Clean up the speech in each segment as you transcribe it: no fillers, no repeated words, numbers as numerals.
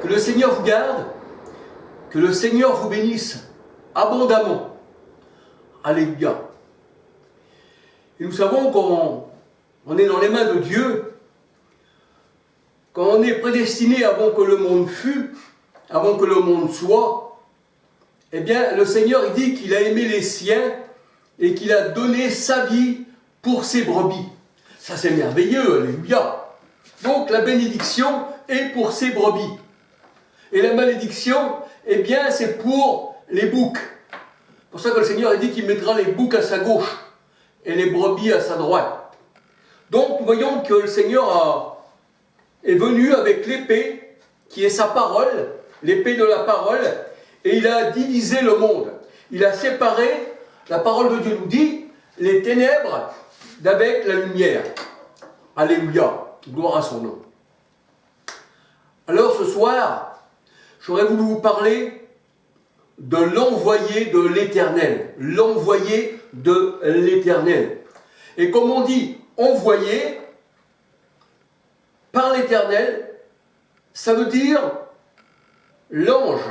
Que le Seigneur vous garde, que le Seigneur vous bénisse abondamment. Alléluia. Et nous savons qu'on est dans les mains de Dieu, quand on est prédestiné avant que le monde fût, avant que le monde soit, eh bien le Seigneur il dit qu'il a aimé les siens et qu'il a donné sa vie pour ses brebis. Ça c'est merveilleux, alléluia. Donc la bénédiction est pour ses brebis. Et la malédiction, eh bien c'est pour les boucs. C'est pour ça que le Seigneur a dit qu'il mettra les boucs à sa gauche et les brebis à sa droite. Donc nous voyons que le Seigneur est venu avec l'épée, qui est sa parole, l'épée de la parole, et il a divisé le monde. Il a séparé, la parole de Dieu nous dit, les ténèbres d'avec la lumière. Alléluia, gloire à son nom. Alors ce soir, j'aurais voulu vous parler de l'envoyé de l'Éternel. L'envoyé de l'Éternel. Et comme on dit, envoyé par l'Éternel, ça veut dire l'ange.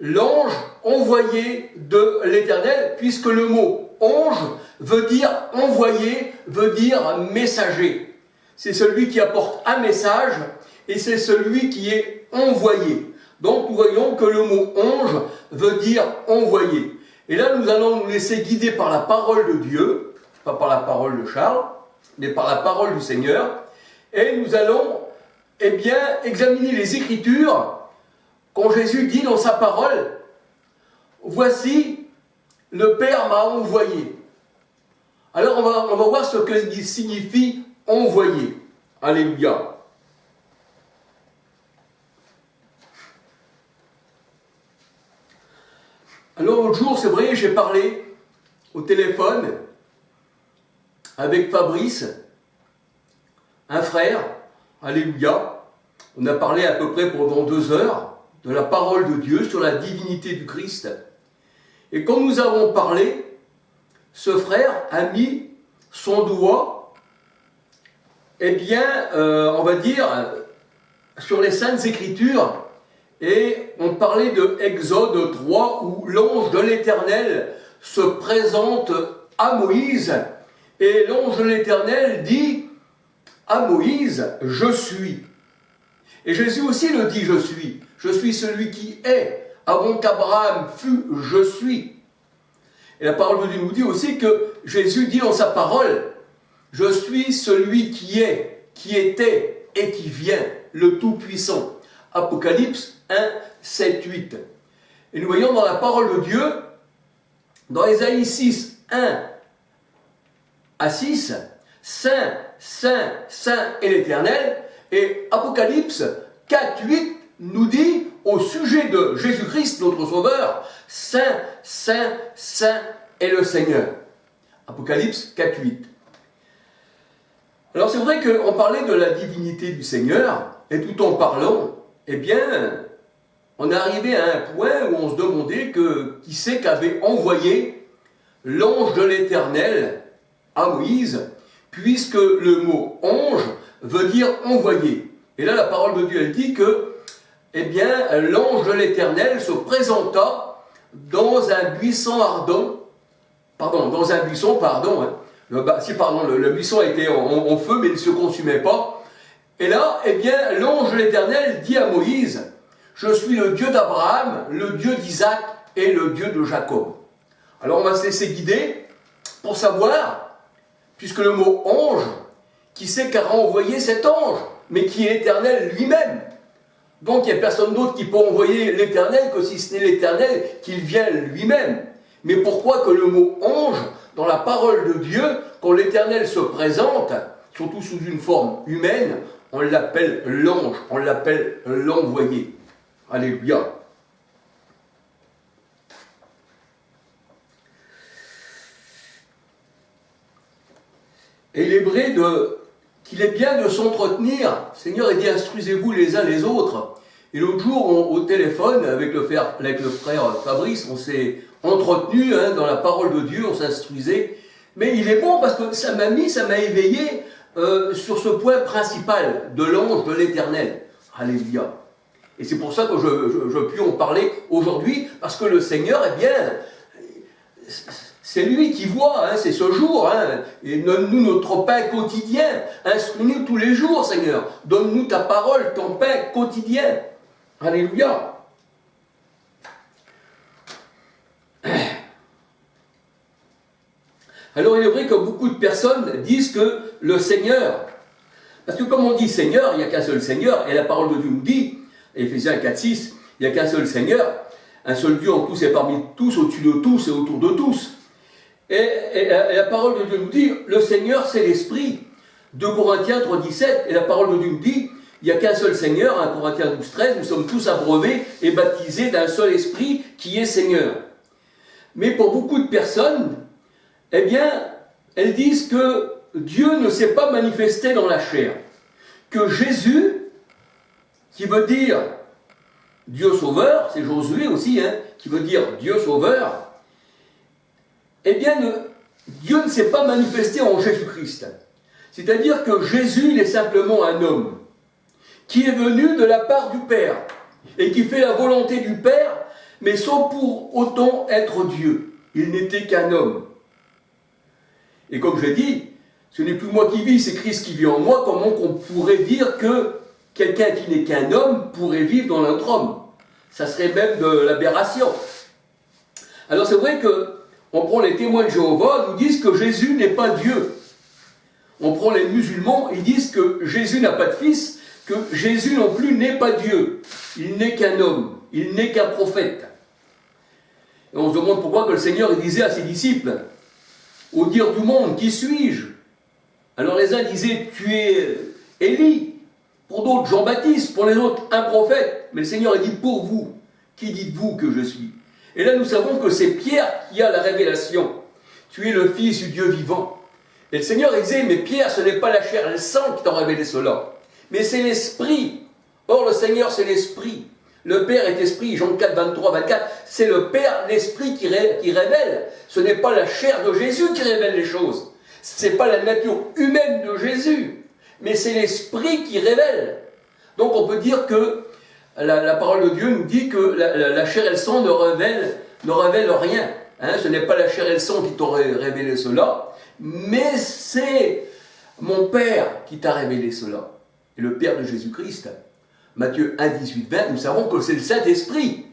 L'ange envoyé de l'Éternel, puisque le mot ange veut dire envoyé, veut dire messager. C'est celui qui apporte un message et c'est celui qui est envoyé. Donc nous voyons que le mot ange veut dire envoyé. Et là nous allons nous laisser guider par la parole de Dieu, pas par la parole de Charles, mais par la parole du Seigneur. Et nous allons examiner les Écritures quand Jésus dit dans sa parole, voici, le Père m'a envoyé. Alors on va voir ce que signifie envoyer. Alléluia. Alors l'autre jour, c'est vrai, j'ai parlé au téléphone avec Fabrice, un frère, alléluia. On a parlé à peu près pendant 2 heures de la parole de Dieu sur la divinité du Christ. Et quand nous avons parlé, ce frère a mis son doigt, on va dire, sur les Saintes Écritures. Et on parlait de Exode 3 où l'ange de l'Éternel se présente à Moïse et l'ange de l'Éternel dit à Moïse, je suis. Et Jésus aussi le dit, je suis celui qui est, avant qu'Abraham fût, je suis. Et la parole de Dieu nous dit aussi que Jésus dit dans sa parole, je suis celui qui est, qui était et qui vient, le Tout-Puissant. Apocalypse 1, 7, 8. Et nous voyons dans la parole de Dieu, dans Ésaïe 6, 1 à 6, Saint, Saint, Saint est l'Éternel, et Apocalypse 4, 8 nous dit au sujet de Jésus-Christ, notre Sauveur, Saint, Saint, Saint est le Seigneur. Apocalypse 4, 8. Alors c'est vrai qu'on parlait de la divinité du Seigneur, et tout en parlant, on est arrivé à un point où on se demandait qui c'est qu'avait envoyé l'ange de l'Éternel à Moïse, puisque le mot ange veut dire envoyé. Et là, la parole de Dieu, elle dit que, l'ange de l'Éternel se présenta dans un buisson ardent, le buisson était en feu, mais il ne se consumait pas. Et là, l'ange de l'Éternel dit à Moïse, je suis le Dieu d'Abraham, le Dieu d'Isaac et le Dieu de Jacob. Alors on va se laisser guider pour savoir, puisque le mot ange, qui c'est qu'a renvoyé cet ange, mais qui est l'Éternel lui-même. Donc il n'y a personne d'autre qui peut envoyer l'Éternel que si ce n'est l'Éternel qu'il vient lui-même. Mais pourquoi que le mot ange, dans la parole de Dieu, quand l'Éternel se présente, surtout sous une forme humaine, on l'appelle l'ange, on l'appelle l'envoyé. Alléluia. Et il est vrai qu'il est bien de s'entretenir. Seigneur, il dit, instruisez-vous les uns les autres. Et l'autre jour, au téléphone, avec le frère Fabrice, on s'est entretenu dans la parole de Dieu, on s'instruisait. Mais il est bon parce que ça m'a éveillé sur ce point principal de l'ange de l'Éternel. Alléluia. Et c'est pour ça que je puis en parler aujourd'hui, parce que le Seigneur, eh bien, c'est lui qui voit, hein, c'est ce jour. Hein, et donne-nous notre pain quotidien. Instruis-nous tous les jours, Seigneur. Donne-nous ta parole, ton pain quotidien. Alléluia. Alors il est vrai que beaucoup de personnes disent que le Seigneur, parce que comme on dit Seigneur, il n'y a qu'un seul Seigneur, et la parole de Dieu nous dit, Éphésiens 4,6, il n'y a qu'un seul Seigneur, un seul Dieu en tous et parmi tous, au-dessus de tous et autour de tous. Et la parole de Dieu nous dit, le Seigneur c'est l'Esprit. 2 Corinthiens 3,17, et la parole de Dieu nous dit, il n'y a qu'un seul Seigneur, 1 Corinthiens 12,13, nous sommes tous abreuvés et baptisés d'un seul Esprit qui est Seigneur. Mais pour beaucoup de personnes, eh bien, elles disent que Dieu ne s'est pas manifesté dans la chair. Que Jésus, qui veut dire Dieu sauveur, c'est Josué aussi, hein, qui veut dire Dieu sauveur, eh bien, Dieu ne s'est pas manifesté en Jésus-Christ. C'est-à-dire que Jésus, il est simplement un homme qui est venu de la part du Père et qui fait la volonté du Père, mais sans pour autant être Dieu. Il n'était qu'un homme. Et comme je l'ai dit, ce n'est plus moi qui vis, c'est Christ qui vit en moi. Comment qu'on pourrait dire que quelqu'un qui n'est qu'un homme pourrait vivre dans notre homme? Ça serait même de l'aberration. Alors c'est vrai que on prend les témoins de Jéhovah, nous disent que Jésus n'est pas Dieu. On prend les musulmans, ils disent que Jésus n'a pas de fils, que Jésus non plus n'est pas Dieu. Il n'est qu'un homme, il n'est qu'un prophète. Et on se demande pourquoi que le Seigneur il disait à ses disciples, au dire du monde, qui suis-je? Alors les uns disaient, tu es Élie, pour d'autres Jean-Baptiste, pour les autres un prophète. Mais le Seigneur a dit, pour vous, qui dites-vous que je suis? Et là nous savons que c'est Pierre qui a la révélation. Tu es le Fils du Dieu vivant. Et le Seigneur disait, mais Pierre, ce n'est pas la chair et le sang qui t'ont révélé cela, mais c'est l'Esprit. Or le Seigneur c'est l'Esprit. Le Père est Esprit, Jean 4, 23, 24, c'est le Père, l'Esprit qui révèle. Ce n'est pas la chair de Jésus qui révèle les choses. Ce n'est pas la nature humaine de Jésus, mais c'est l'Esprit qui révèle. Donc on peut dire que la parole de Dieu nous dit que la chair et le sang ne révèlent rien. Hein, ce n'est pas la chair et le sang qui t'ont révélé cela, mais c'est mon Père qui t'a révélé cela. Et le Père de Jésus-Christ, Matthieu 1, 18, 20, nous savons que c'est le Saint-Esprit.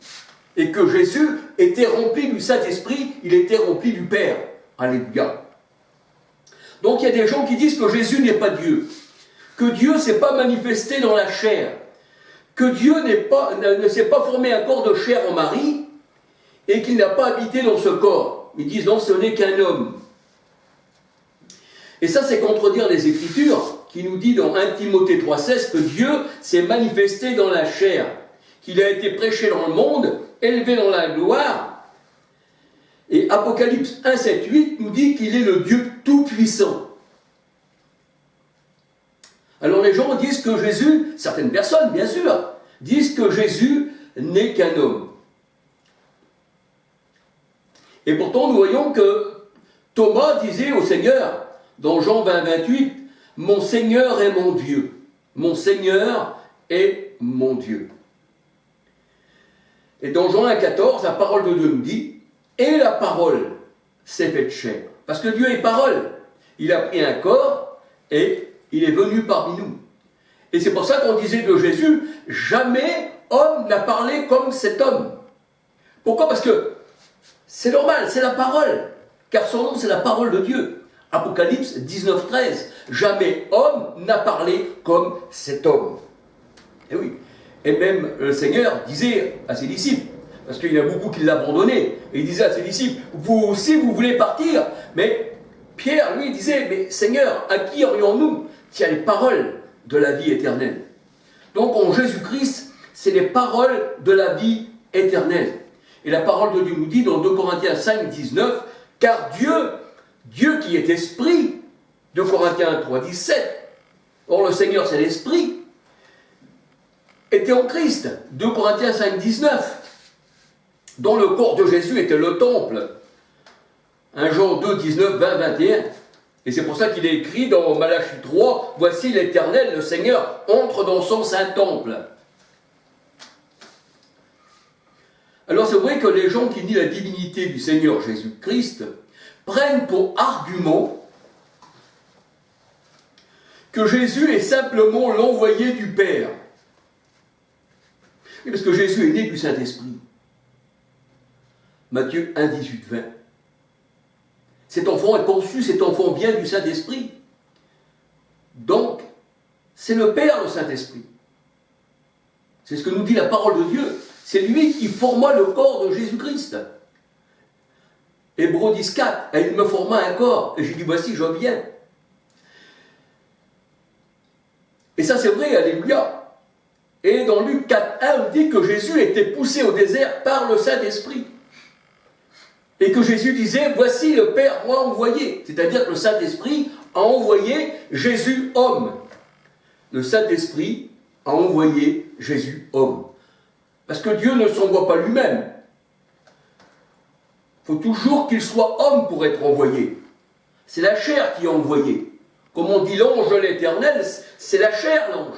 Et que Jésus était rempli du Saint-Esprit, il était rempli du Père. Alléluia. Donc il y a des gens qui disent que Jésus n'est pas Dieu, que Dieu ne s'est pas manifesté dans la chair, que Dieu ne s'est pas formé un corps de chair en Marie, et qu'il n'a pas habité dans ce corps. Ils disent non, ce n'est qu'un homme. Et ça, c'est contredire les Écritures, qui nous dit dans 1 Timothée 3,16 que Dieu s'est manifesté dans la chair, qu'il a été prêché dans le monde, élevé dans la gloire. Et Apocalypse 1, 7, 8 nous dit qu'il est le Dieu tout-puissant. Alors les gens disent que Jésus, certaines personnes bien sûr, disent que Jésus n'est qu'un homme. Et pourtant nous voyons que Thomas disait au Seigneur, dans Jean 20, 28, « Mon Seigneur est mon Dieu. Mon Seigneur est mon Dieu. » Et dans Jean 1, 14, la parole de Dieu nous dit, « Et la parole s'est faite chair. » Parce que Dieu est parole. Il a pris un corps et il est venu parmi nous. Et c'est pour ça qu'on disait de Jésus, « Jamais homme n'a parlé comme cet homme. » Pourquoi? Parce que c'est normal, c'est la parole. Car son nom, c'est la parole de Dieu. Apocalypse 19, 13. Jamais homme n'a parlé comme cet homme. Et oui. Et même le Seigneur disait à ses disciples, parce qu'il y en a beaucoup qui l'abandonnaient, et il disait à ses disciples, vous aussi vous voulez partir? Mais Pierre, lui, disait, mais Seigneur, à qui aurions-nous? Qui a les paroles de la vie éternelle. Donc en Jésus-Christ, c'est les paroles de la vie éternelle. Et la parole de Dieu nous dit dans 2 Corinthiens 5, 19, car Dieu qui est esprit, 2 Corinthiens 3, 17, or le Seigneur c'est l'esprit, était en Christ, 2 Corinthiens 5, 19, dont le corps de Jésus était le temple, 1 Jean 2, 19, 20, 21. Et c'est pour ça qu'il est écrit dans Malachie 3, voici l'Éternel, le Seigneur, entre dans son saint temple. c'est vrai que les gens qui nient la divinité du Seigneur Jésus-Christ prennent pour argument que Jésus est simplement l'envoyé du Père. Oui, parce que Jésus est né du Saint-Esprit. Matthieu 1, 18, 20. Cet enfant est conçu, cet enfant vient du Saint-Esprit. Donc, c'est le Père, le Saint-Esprit. C'est ce que nous dit la parole de Dieu. C'est lui qui forma le corps de Jésus-Christ. Hébreux 10, 4. Et il me forma un corps. Et j'ai dit, voici, je viens. Et ça, c'est vrai, alléluia. Et dans Luc 4, 1, on dit que Jésus était poussé au désert par le Saint-Esprit. Et que Jésus disait, voici le Père m'a envoyé. C'est-à-dire que le Saint-Esprit a envoyé Jésus homme. Le Saint-Esprit a envoyé Jésus homme. Parce que Dieu ne s'envoie pas lui-même. Il faut toujours qu'il soit homme pour être envoyé. C'est la chair qui est envoyée. Comme on dit l'ange de l'Éternel, c'est la chair l'ange.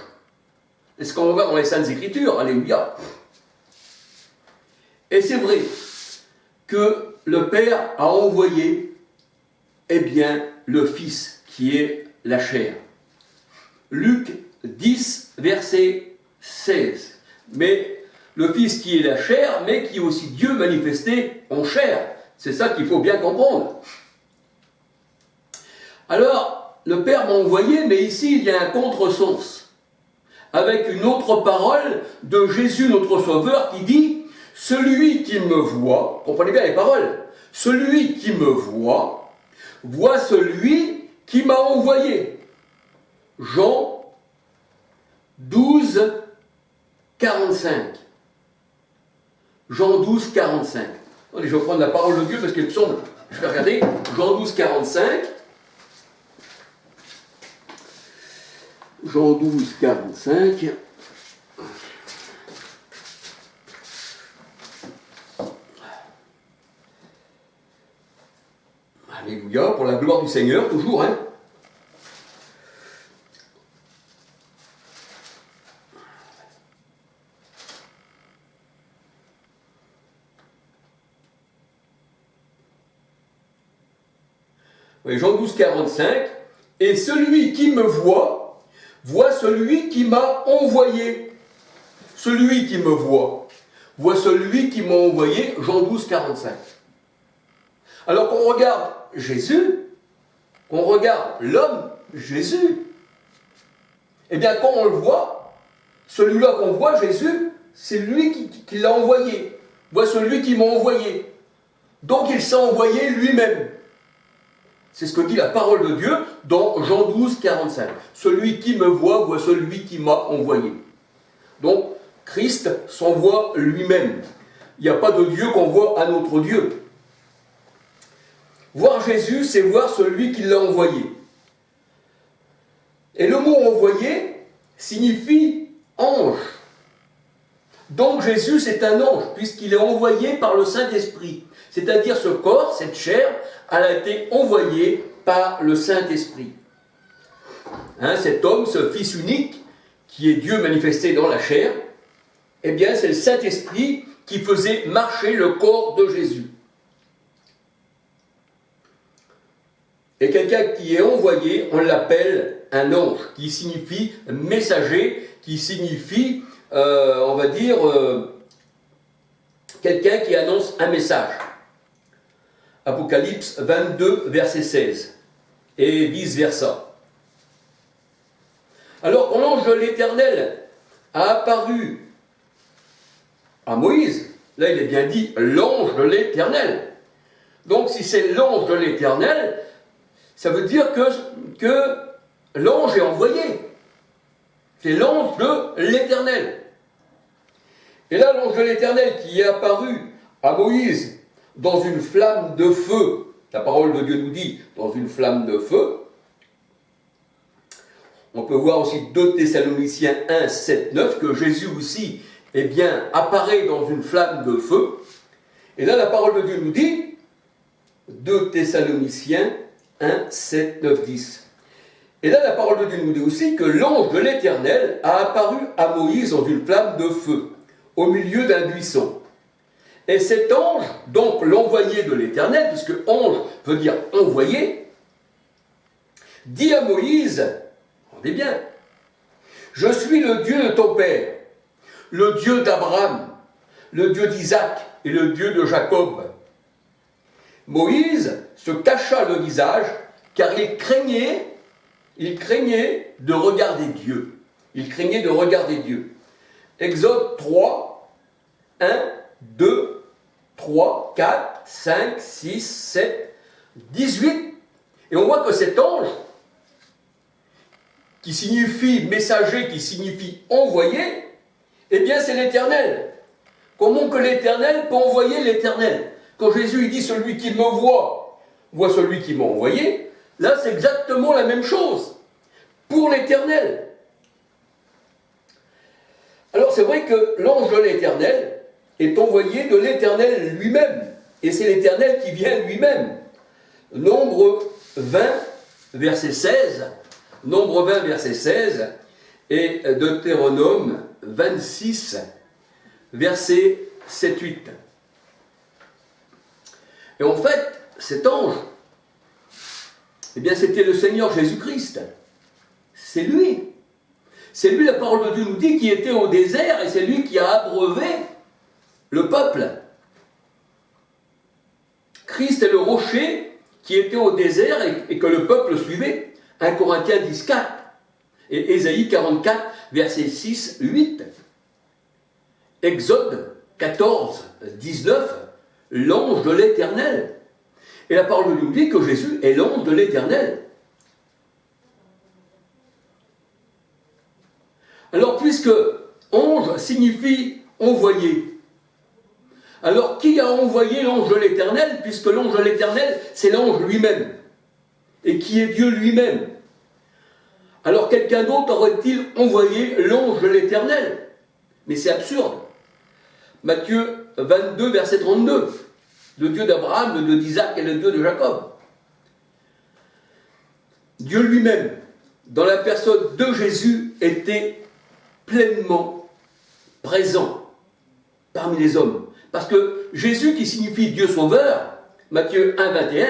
C'est ce qu'on va voir dans les Saintes Écritures, alléluia. Et c'est vrai que le Père a envoyé, eh bien, le Fils qui est la chair. Luc 10, verset 16. Mais le Fils qui est la chair, mais qui est aussi Dieu manifesté en chair. C'est ça qu'il faut bien comprendre. Alors, le Père m'a envoyé, mais ici, il y a un contresens. Avec une autre parole de Jésus, notre Sauveur, qui dit « Celui qui me voit », comprenez bien les paroles, « Celui qui me voit, voit celui qui m'a envoyé ». Jean 12, 45. Jean 12, 45. Allez, je vais prendre la parole de Dieu parce qu'il me semble, je vais regarder, Jean 12, 45. Jean 12, 45. Alléluia, pour la gloire du Seigneur, toujours, hein. Oui, Jean 12, 45. Et celui qui me voit, voit celui qui m'a envoyé. Celui qui me voit, voit celui qui m'a envoyé. Jean 12, 45. Alors qu'on regarde Jésus, qu'on regarde l'homme, Jésus, eh bien quand on le voit, celui-là qu'on voit, Jésus, c'est lui qui l'a envoyé. Voit celui qui m'a envoyé. Donc il s'est envoyé lui-même. C'est ce que dit la parole de Dieu dans Jean 12, 45. Celui qui me voit celui qui m'a envoyé. Donc, Christ s'envoie lui-même. Il n'y a pas de Dieu qu'on voit à notre Dieu. Voir Jésus, c'est voir celui qui l'a envoyé. Et le mot envoyé signifie ange. Donc Jésus, c'est un ange, puisqu'il est envoyé par le Saint-Esprit. C'est-à-dire ce corps, cette chair, elle a été envoyée par le Saint-Esprit. Hein, cet homme, ce Fils unique, qui est Dieu manifesté dans la chair, eh bien c'est le Saint-Esprit qui faisait marcher le corps de Jésus. Et quelqu'un qui est envoyé, on l'appelle un ange, qui signifie messager, qui signifie, on va dire, quelqu'un qui annonce un message. Apocalypse 22, verset 16, et vice-versa. Alors quand l'ange de l'Éternel a apparu à Moïse, là il est bien dit l'ange de l'Éternel. Donc si c'est l'ange de l'Éternel, ça veut dire que l'ange est envoyé. C'est l'ange de l'Éternel. Et là l'ange de l'Éternel qui est apparu à Moïse dans une flamme de feu, la parole de Dieu nous dit, dans une flamme de feu. On peut voir aussi 2 Thessaloniciens 1, 7, 9, que Jésus aussi, eh bien, apparaît dans une flamme de feu. Et là, la parole de Dieu nous dit, 2 Thessaloniciens 1, 7, 9, 10. Et là, la parole de Dieu nous dit aussi que l'ange de l'Éternel a apparu à Moïse dans une flamme de feu, au milieu d'un buisson. Et cet ange, donc l'envoyé de l'Éternel, puisque ange veut dire envoyé, dit à Moïse, rendez bien, je suis le Dieu de ton père, le Dieu d'Abraham, le Dieu d'Isaac et le Dieu de Jacob. Moïse se cacha le visage car il craignait de regarder Dieu. Il craignait de regarder Dieu. Exode 3, 1, 2, 3, 4, 5, 6, 7, 18. Et on voit que cet ange, qui signifie messager, qui signifie envoyé, eh bien c'est l'Éternel. Comment que l'Éternel peut envoyer l'Éternel? Quand Jésus il dit celui qui me voit celui qui m'a envoyé, là c'est exactement la même chose pour l'Éternel. Alors c'est vrai que l'ange de l'Éternel est envoyé de l'Éternel lui-même, et c'est l'Éternel qui vient lui-même. Nombre 20, verset 16, Nombre 20, verset 16, et Deutéronome 26, verset 7-8. Et en fait, cet ange, eh bien c'était le Seigneur Jésus-Christ. C'est lui. C'est lui, la parole de Dieu nous dit, qui était au désert, et c'est lui qui a abreuvé le peuple. Christ est le rocher qui était au désert et que le peuple suivait. 1 Corinthiens 10, 4. Et Ésaïe 44, verset 6, 8. Exode 14, 19. L'ange de l'Éternel. Et la parole de Dieu nous dit que Jésus est l'ange de l'Éternel. Alors, puisque ange signifie envoyé, alors qui a envoyé l'ange de l'Éternel, puisque l'ange de l'Éternel, c'est l'ange lui-même, et qui est Dieu lui-même? Alors quelqu'un d'autre aurait-il envoyé l'ange de l'Éternel? Mais c'est absurde. Matthieu 22, verset 32, le Dieu d'Abraham, le Dieu d'Isaac et le Dieu de Jacob. Dieu lui-même, dans la personne de Jésus, était pleinement présent parmi les hommes. Parce que Jésus, qui signifie Dieu sauveur, Matthieu 1, 21,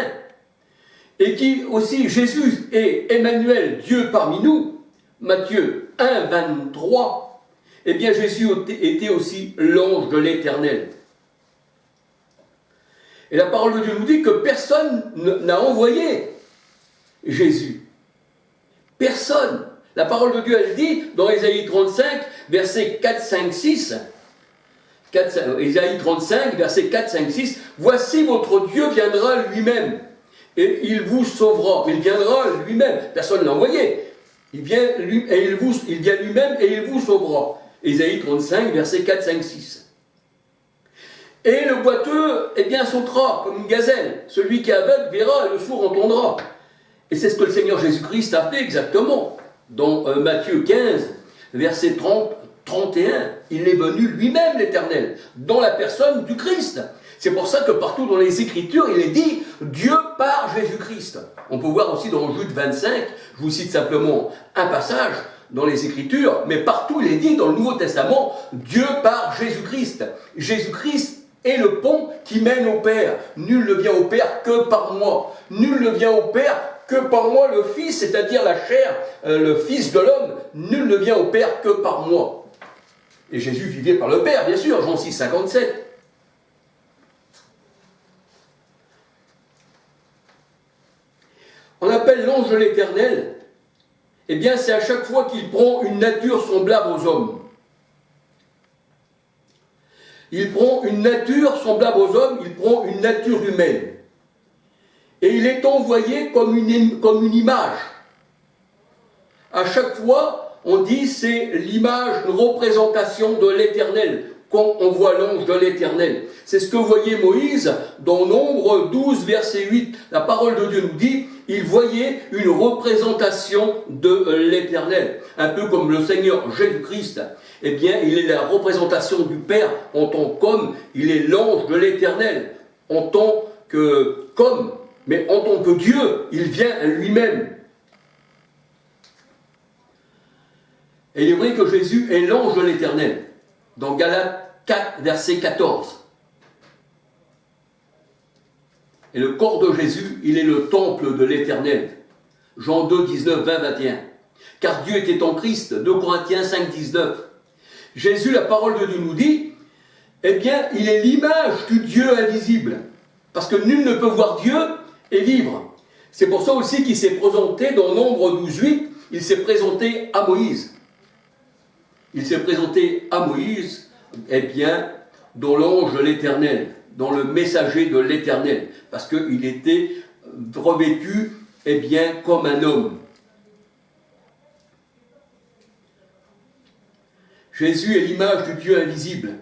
et qui aussi, Jésus est Emmanuel, Dieu parmi nous, Matthieu 1, 23, eh bien Jésus était aussi l'ange de l'Éternel. Et la parole de Dieu nous dit que personne n'a envoyé Jésus. Personne. La parole de Dieu, elle dit, dans Ésaïe 35, versets 4, 5, 6, Ésaïe 35, versets 4, 5, 6, « Voici votre Dieu viendra lui-même, et il vous sauvera. » Il viendra lui-même. Personne ne l'a envoyé. Il vient lui-même et il vous sauvera. Ésaïe 35, versets 4, 5, 6. Et le boiteux, eh bien, sautera comme une gazelle. Celui qui est aveugle verra et le sourd entendra. Et c'est ce que le Seigneur Jésus-Christ a fait exactement. Dans Matthieu 15, verset 30, 31, il est venu lui-même l'Éternel, dans la personne du Christ. C'est pour ça que partout dans les Écritures, il est dit Dieu par Jésus-Christ. On peut voir aussi dans Jude 25, je vous cite simplement un passage dans les Écritures, mais partout il est dit dans le Nouveau Testament Dieu par Jésus-Christ. Jésus-Christ est le pont qui mène au Père. Nul ne vient au Père que par moi. Nul ne vient au Père que par moi, le Fils, c'est-à-dire la chair, le Fils de l'homme. Nul ne vient au Père que par moi. Et Jésus vivait par le Père, bien sûr, Jean 6, 57. On appelle l'ange de l'Éternel, eh bien c'est à chaque fois qu'il prend une nature semblable aux hommes. Il prend une nature semblable aux hommes, il prend une nature humaine. Et il est envoyé comme une image. À chaque fois, on dit c'est l'image, une représentation de l'Éternel, quand on voit l'ange de l'Éternel. C'est ce que voyait Moïse dans Nombre 12, verset 8. La parole de Dieu nous dit, il voyait une représentation de l'Éternel. Un peu comme le Seigneur Jésus-Christ. Eh bien, il est la représentation du Père en tant qu'homme. Il est l'ange de l'Éternel en tant qu'homme. Mais en tant que Dieu, il vient lui-même. Et il est vrai que Jésus est l'ange de l'Éternel. Dans Galates 4, verset 14. Et le corps de Jésus, il est le temple de l'Éternel. Jean 2, 19, 20, 21. Car Dieu était en Christ, 2 Corinthiens 5, 19. Jésus, la parole de Dieu nous dit, eh bien, il est l'image du Dieu invisible. Parce que nul ne peut voir Dieu et vivre. C'est pour ça aussi qu'il s'est présenté dans Nombre 12, 8, il s'est présenté à Moïse. Il s'est présenté à Moïse, eh bien, dans l'ange de l'Éternel, dans le messager de l'Éternel, parce qu'il était revêtu, eh bien, comme un homme. Jésus est l'image du Dieu invisible.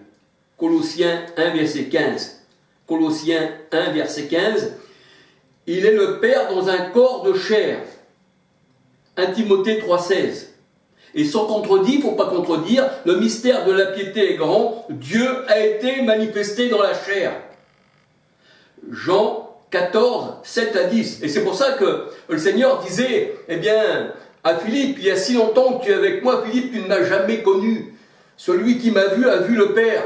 Colossiens 1, verset 15. Colossiens 1, verset 15. Il est le Père dans un corps de chair. 1 Timothée 3, 16. Et sans contredit, il ne faut pas contredire, le mystère de la piété est grand, Dieu a été manifesté dans la chair. Jean 14, 7 à 10. Et c'est pour ça que le Seigneur disait, eh bien, à Philippe, il y a si longtemps que tu es avec moi, Philippe, tu ne m'as jamais connu. Celui qui m'a vu a vu le Père.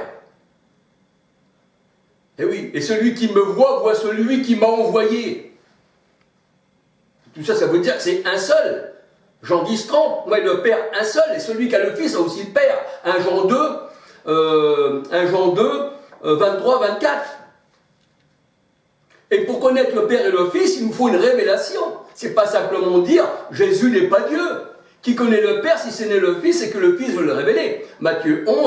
Et oui, et celui qui me voit celui qui m'a envoyé. Tout ça, ça veut dire que c'est un seul. Jean 10, 30, moi le Père un seul, et celui qui a le Fils a aussi le Père. 1 Jean 2, 23, 24. Et pour connaître le Père et le Fils, il nous faut une révélation. C'est pas simplement dire Jésus n'est pas Dieu. Qui connaît le Père si ce n'est le Fils et que le Fils veut le révéler. Matthieu 11.